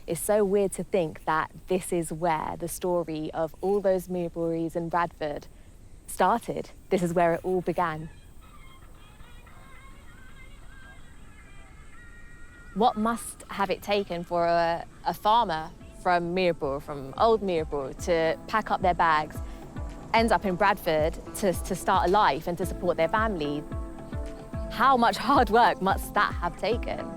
It's so weird to think that this is where the story of all those Mirpuris in Bradford started. This is where it all began. What must have it taken for a farmer from Mirpur, from old Mirpur, to pack up their bags, end up in Bradford to start a life and to support their family? How much hard work must that have taken?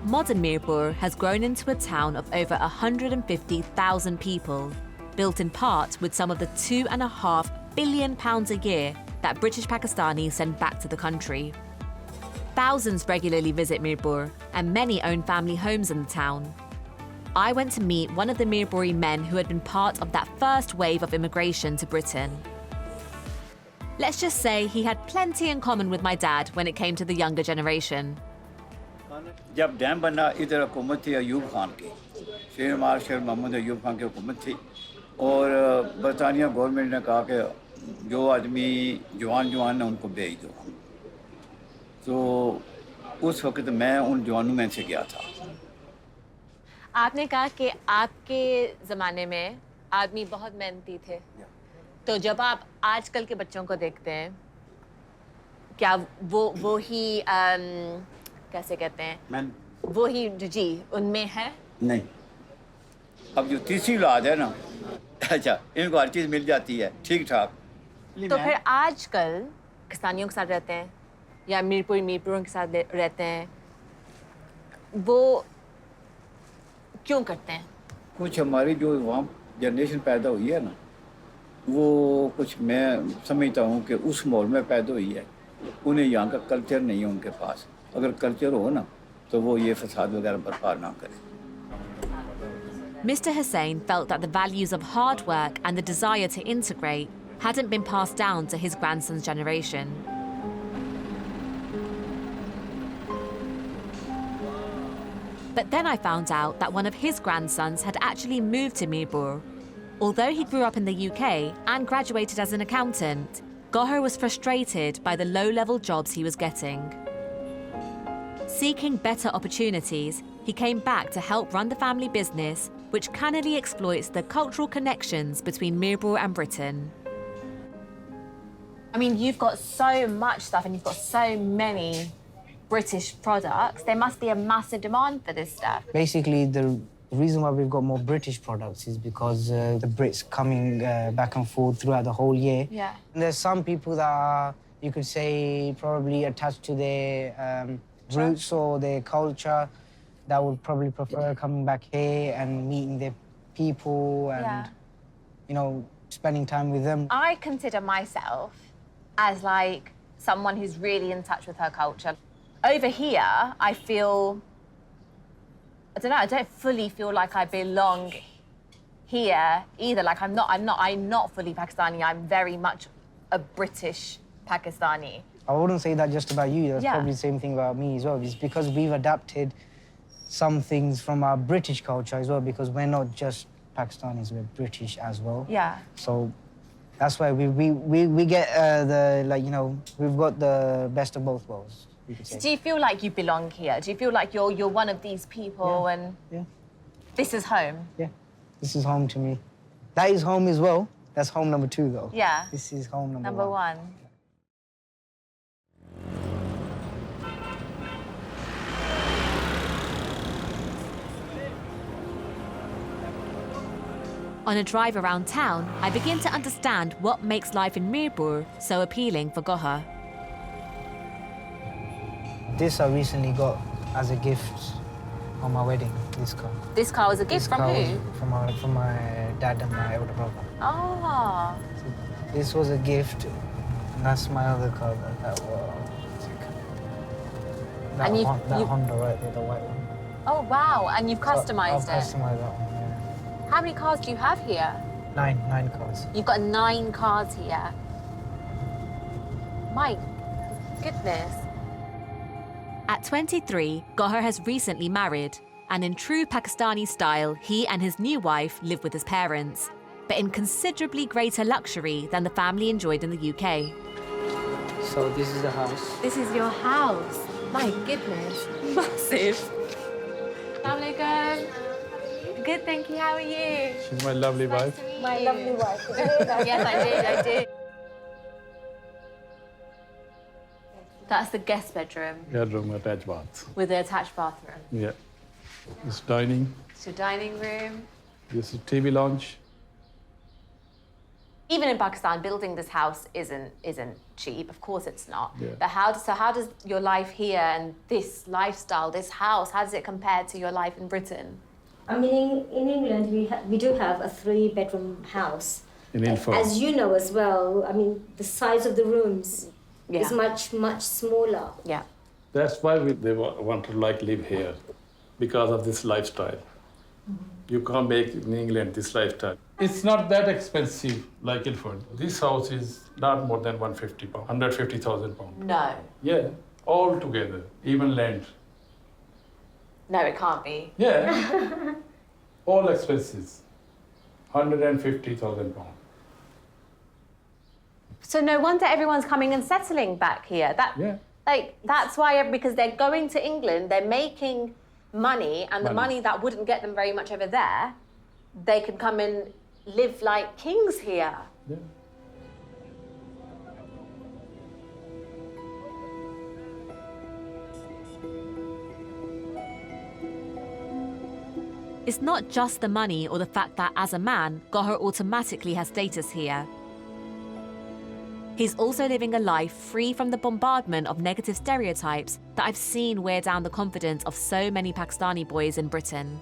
Modern Mirpur has grown into a town of over 150,000 people, built in part with some of the £2.5 billion a year that British Pakistanis send back to the country. Thousands regularly visit Mirpur, and many own family homes in the town. I went to meet one of the Mirpuri men who had been part of that first wave of immigration to Britain. Let's just say he had plenty in common with my dad when it came to the younger generation. जब dam बना इधर हुकूमत थी अयूब खान की शेर मोहम्मद अयूब खान की हुकूमत थी और बरतानिया गवर्नमेंट ने कहा कि जो आदमी जवान है उनको भेज दो तो उस वक्त मैं उन जवानों में से गया था। आपने कहा कि आपके ज़माने में आदमी बहुत मेहनती थे, तो जब आप आजकल के बच्चों को देखते हैं, क्या वो ही कैसे कहते हैं, वो ही जी उनमें है? नहीं, अब जो तीसरी औलाद है ना, अच्छा इनको हर चीज़ मिल जाती है ठीक ठाक। तो फिर आजकल पाकिस्तानियों के साथ रहते हैं या मीरपुरों के साथ रहते हैं, वो क्यों करते हैं? कुछ हमारी जो वहाँ जनरेशन पैदा हुई है ना, वो कुछ मैं समझता हूँ कि उस माहौल में पैदा हुई है, उन्हें यहाँ का कल्चर नहीं है उनके पास। अगर कल्चर हो ना तो वो ये फसाद वगैरह बर्पा ना करें। Mr. Hussain felt that the values of hard work and the desire to integrate hadn't been passed down to his grandson's generation. But then I found out that one of his grandsons had actually moved to Mirpur. Although he grew up in the UK and graduated as an accountant, Gohar was frustrated by the low-level jobs he was getting. Seeking better opportunities, he came back to help run the family business, which cannily exploits the cultural connections between Mirpur and Britain. I mean, you've got so much stuff and you've got so many British products. There must be a massive demand for this stuff. Basically, the reason why we've got more British products is because the Brits coming back and forth throughout the whole year. Yeah. And there's some people that are, you could say, probably attached to their roots or their culture that would probably prefer coming back here and meeting their people and, you know, spending time with them. I consider myself as like someone who's really in touch with her culture. Over here, I feel, I don't know, I don't fully feel like I belong here either. Like I'm not fully Pakistani. I'm very much a British Pakistani. I wouldn't say that just about you. That's Yeah. probably the same thing about me as well. It's because we've adapted some things from our British culture as well, because we're not just Pakistanis, we're British as well. Yeah. So that's why we get the, like, you know, we've got the best of both worlds, you could say. Do you feel like you belong here? Do you feel like you're one of these people and this is home? Yeah, this is home to me. That is home as well. That's home number 2, though. Yeah. This is home number Number 1. 1. On a drive around town, I begin to understand what makes life in Mirpur so appealing for Gohar. This I recently got as a gift on my wedding, this car. This car was a gift from who? From my dad and my elder brother. Oh. This was a gift, and that's my other car, that And you- Honda right there, the white one. Oh, wow. And you've customized I've it. customized that one, yeah. How many cars do you have here? 9 cars. You've got 9 cars here. My goodness. At 23, Gohar has recently married, and in true Pakistani style, he and his new wife live with his parents, but in considerably greater luxury than the family enjoyed in the UK. So this is the house. This is your house. My goodness. Massive. Assalamu alaikum. Good, thank you. How are you? She's my lovely wife. My lovely wife. Yes, I did. That's the guest bedroom Bedroom, attached bath. with the attached bathroom. Yeah. This dining. It's your dining room. This is TV lounge. Even in Pakistan, building this house isn't cheap. Of course, it's not. Yeah. But how does your life here and this lifestyle, this house, how does it compare to your life in Britain? I mean, in England, we do have a 3-bedroom house. In Ilford. As you know as well, I mean, the size of the rooms is much, much smaller. Yeah. That's why they want to live here, because of this lifestyle. You can't make in England this lifestyle. It's not that expensive like Ilford. This house is not more than 150 pounds, 150,000 pounds. No. Yeah, all together, even land. No, it can't be. Yeah, all expenses, 150,000 pounds. So no wonder everyone's coming and settling back here. That's why, because they're going to England, they're making money, and the money that wouldn't get them very much over there, they can come and live like kings here. Yeah. It's not just the money or the fact that, as a man, Gohar automatically has status here. He's also living a life free from the bombardment of negative stereotypes that I've seen wear down the confidence of so many Pakistani boys in Britain.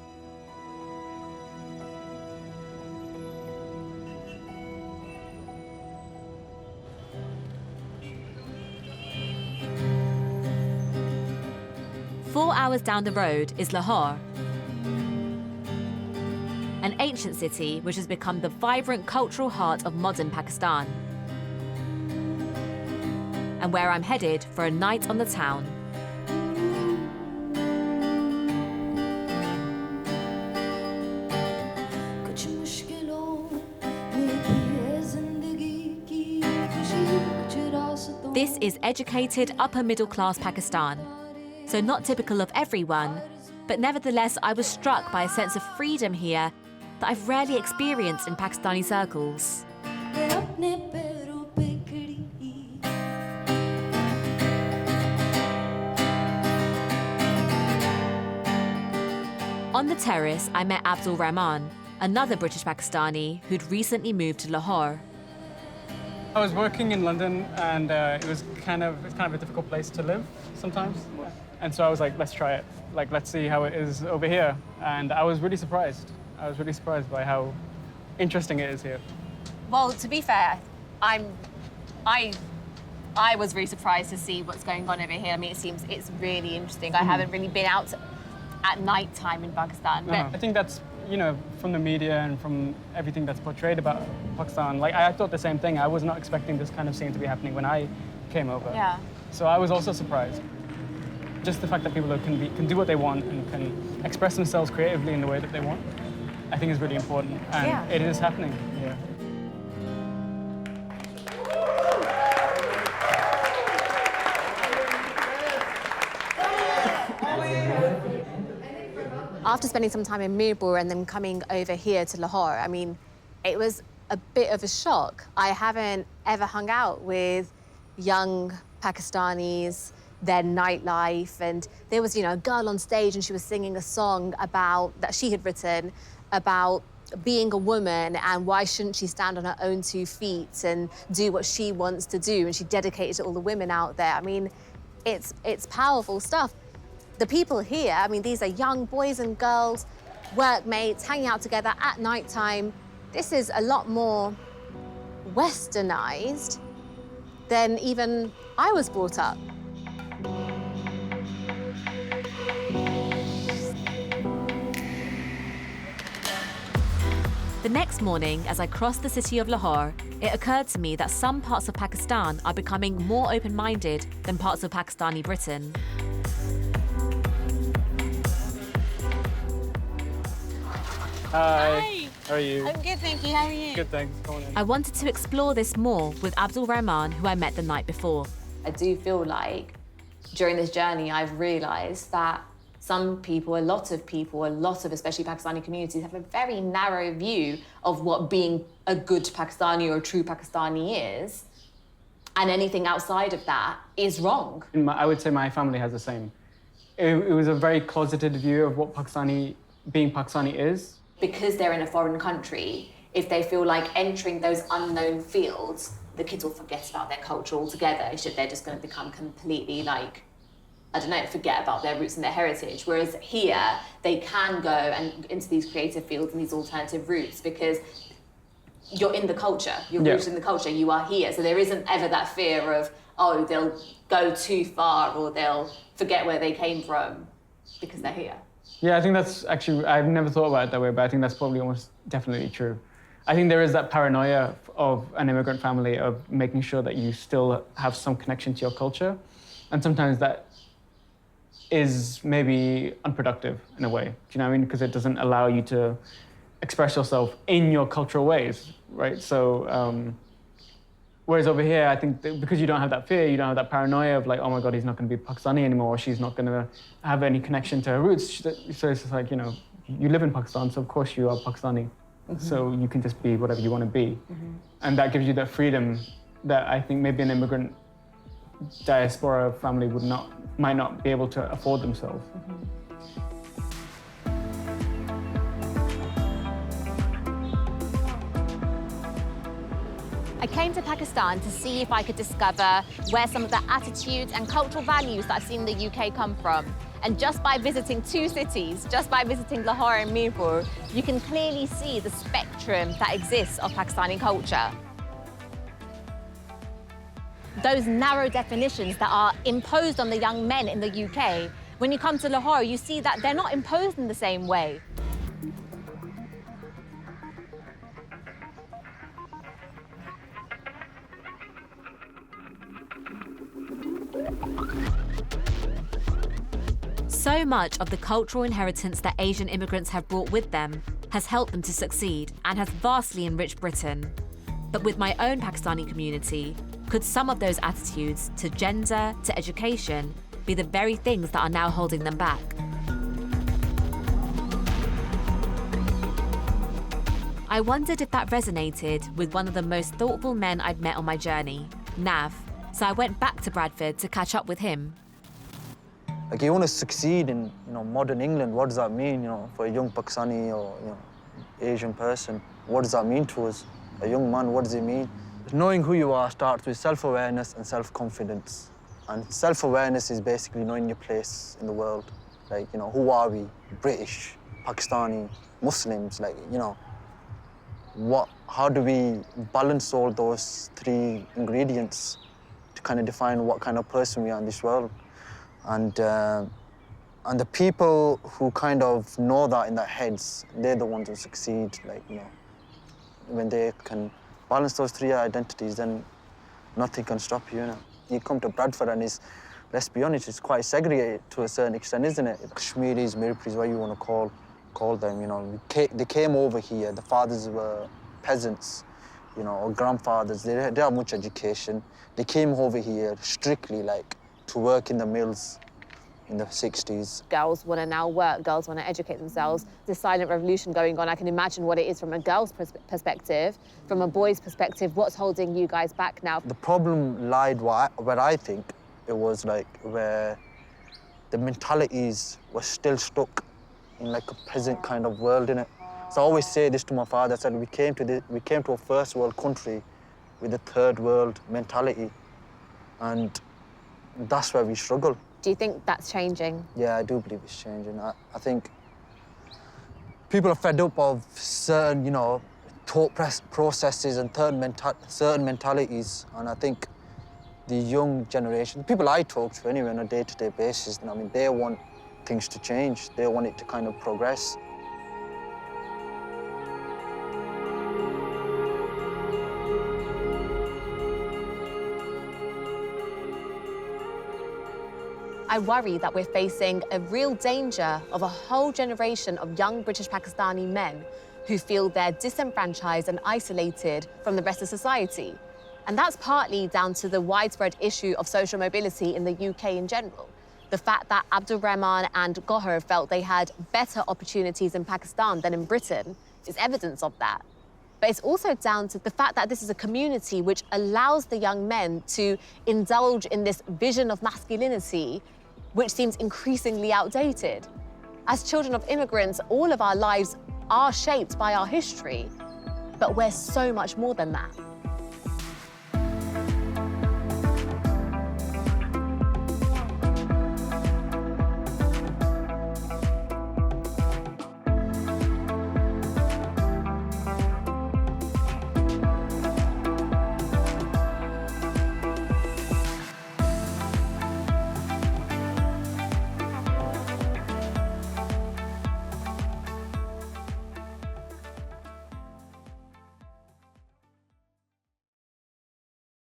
Four hours down the road is Lahore, an ancient city which has become the vibrant cultural heart of modern Pakistan, and where I'm headed for a night on the town. This is educated, upper-middle-class Pakistan. So not typical of everyone, but nevertheless, I was struck by a sense of freedom here that I've rarely experienced in Pakistani circles. On the terrace, I met Abdul Rahman, another British Pakistani who'd recently moved to Lahore. I was working in London, and it's kind of a difficult place to live sometimes. And so I was like, let's try it. Like, let's see how it is over here. And I was really surprised. I was really surprised by how interesting it is here. Well, to be fair, I was really surprised to see what's going on over here. I mean, it's really interesting. I haven't really been out at night time in Pakistan. No, I think that's, from the media and from everything that's portrayed about Pakistan. Like, I thought the same thing. I was not expecting this kind of scene to be happening when I came over. Yeah. So I was also surprised. Just the fact that people can do what they want and can express themselves creatively in the way that they want, I think is really important. And it is happening here. After spending some time in Mirpur and then coming over here to Lahore, I mean, it was a bit of a shock. I haven't ever hung out with young Pakistanis, their nightlife, and there was, a girl on stage and she was singing a song that she had written about being a woman and why shouldn't she stand on her own 2 feet and do what she wants to do, and she dedicated to all the women out there. I mean, it's powerful stuff. The people here, I mean, these are young boys and girls, workmates, hanging out together at night time. This is a lot more westernized than even I was brought up. The next morning, as I crossed the city of Lahore, it occurred to me that some parts of Pakistan are becoming more open-minded than parts of Pakistani Britain. Hi. How are you? I'm good, thank you. How are you? Good, thanks. Come on in. I wanted to explore this more with Abdul Rahman, who I met the night before. I do feel like during this journey, I've realised that some people, a lot of especially Pakistani communities, have a very narrow view of what being a good Pakistani or a true Pakistani is. And anything outside of that is wrong. I would say my family has the same. It was a very closeted view of what being Pakistani is. Because they're in a foreign country, if they feel like entering those unknown fields, the kids will forget about their culture altogether. They're just going to become completely forget about their roots and their heritage. Whereas here, they can go and into these creative fields and these alternative routes because you're in the culture, you're rooted in the culture, you are here. So there isn't ever that fear of, they'll go too far or they'll forget where they came from because they're here. Yeah, I think that's actually, I've never thought about it that way, but I think that's probably almost definitely true. I think there is that paranoia of an immigrant family of making sure that you still have some connection to your culture. And sometimes that is maybe unproductive in a way. Do you know what I mean? Because it doesn't allow you to express yourself in your cultural ways, right? So, whereas over here, I think because you don't have that fear, you don't have that paranoia of like, oh my God, he's not going to be Pakistani anymore, or she's not going to have any connection to her roots. So it's just like, you live in Pakistan, so of course you are Pakistani. Mm-hmm. So you can just be whatever you want to be. Mm-hmm. And that gives you that freedom that I think maybe an immigrant diaspora family might not be able to afford themselves. Mm-hmm. I came to Pakistan to see if I could discover where some of the attitudes and cultural values that I've seen in the UK come from. And just by visiting 2 cities, just by visiting Lahore and Mirpur, you can clearly see the spectrum that exists of Pakistani culture. Those narrow definitions that are imposed on the young men in the UK, when you come to Lahore, you see that they're not imposed in the same way. So much of the cultural inheritance that Asian immigrants have brought with them has helped them to succeed and has vastly enriched Britain. But with my own Pakistani community, Could some of those attitudes to gender, to education, be the very things that are now holding them back? I wondered if that resonated with one of the most thoughtful men I'd met on my journey, Nav, so I went back to Bradford to catch up with him. Like, you want to succeed in, modern England, what does that mean, for a young Pakistani or, Asian person? What does that mean to us? A young man, what does it mean? Knowing who you are starts with self-awareness and self-confidence. And self-awareness is basically knowing your place in the world. Like, who are we? British, Pakistani, Muslims, how do we balance all those three ingredients to kind of define what kind of person we are in this world? And the people who kind of know that in their heads, they're the ones who succeed. When they can balance those three identities, then nothing can stop you. You come to Bradford and let's be honest, it's quite segregated to a certain extent, isn't it? Kashmiris, Miripuris, what you want to call them, they came over here, the fathers were peasants, or grandfathers, they didn't have much education. They came over here strictly, to work in the mills in the 60s. Girls want to now work, girls want to educate themselves. This silent revolution going on, I can imagine what it is from a girl's perspective, from a boy's perspective. What's holding you guys back now? The problem lied where I think it was where the mentalities were still stuck in a peasant kind of world, innit? So I always say this to my father. I said, we came to a first world country with a third world mentality, and that's where we struggle. Do you think that's changing? Yeah, I do believe it's changing. I think people are fed up of certain, thought processes and certain mentalities, and I think the young generation, people I talk to anyway on a day-to-day basis, they want things to change. They want it to kind of progress. I worry that we're facing a real danger of a whole generation of young British-Pakistani men who feel they're disenfranchised and isolated from the rest of society. And that's partly down to the widespread issue of social mobility in the UK in general. The fact that Abdul Rahman and Gohar felt they had better opportunities in Pakistan than in Britain is evidence of that. But it's also down to the fact that this is a community which allows the young men to indulge in this vision of masculinity, which seems increasingly outdated. As children of immigrants, all of our lives are shaped by our history, but we're so much more than that.